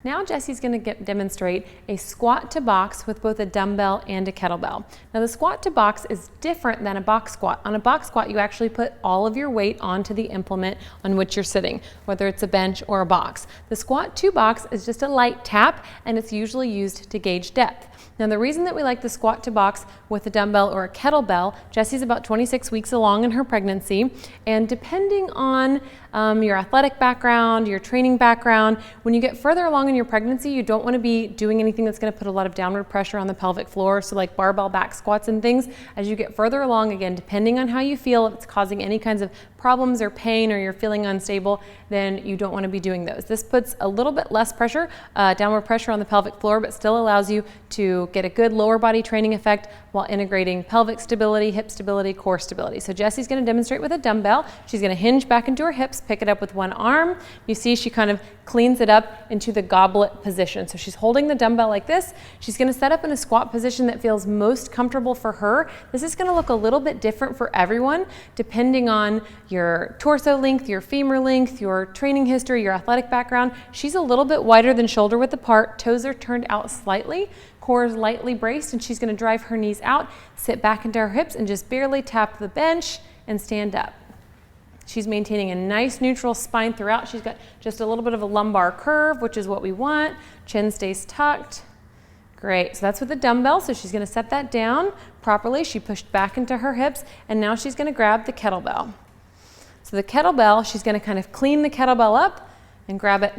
Now Jessie's going to demonstrate a squat to box with both a dumbbell and a kettlebell. Now the squat to box is different than a box squat. On a box squat, you actually put all of your weight onto the implement on which you're sitting, whether it's a bench or a box. The squat to box is just a light tap, and it's usually used to gauge depth. Now the reason that we like the squat to box with a dumbbell or a kettlebell, Jessie's about 26 weeks along in her pregnancy, and depending on your athletic background, your training background, when you get further along in your pregnancy, you don't want to be doing anything that's going to put a lot of downward pressure on the pelvic floor, so like barbell back squats and things. As you get further along, again, depending on how you feel, if it's causing any kinds of problems or pain or you're feeling unstable, then you don't want to be doing those. This puts a little bit less pressure, downward pressure on the pelvic floor, but still allows you to get a good lower body training effect while integrating pelvic stability, hip stability, core stability. So Jessie's going to demonstrate with a dumbbell. She's going to hinge back into her hips, pick it up with one arm. You see she kind of cleans it up into the goblet position. So she's holding the dumbbell like this. She's going to set up in a squat position that feels most comfortable for her. This is going to look a little bit different for everyone, depending on your torso length, your femur length, your training history, your athletic background. She's a little bit wider than shoulder width apart. Toes are turned out slightly. Core is lightly braced, and she's going to drive her knees out, sit back into her hips, and just barely tap the bench and stand up. She's maintaining a nice neutral spine throughout. She's got just a little bit of a lumbar curve, which is what we want. Chin stays tucked. Great, so that's with the dumbbell. So she's going to set that down properly. She pushed back into her hips, and now she's going to grab the kettlebell. So the kettlebell, she's going to kind of clean the kettlebell up and grab it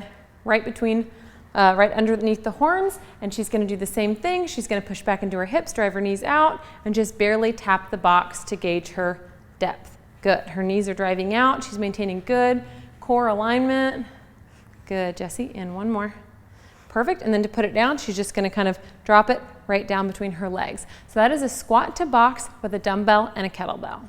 right between right underneath the horns, and she's going to do the same thing. She's going to push back into her hips, drive her knees out, and just barely tap the box to gauge her depth. Good. Her knees are driving out. She's maintaining good core alignment. Good, Jessie. And one more. Perfect. And then to put it down, she's just going to kind of drop it right down between her legs. So that is a squat to box with a dumbbell and a kettlebell.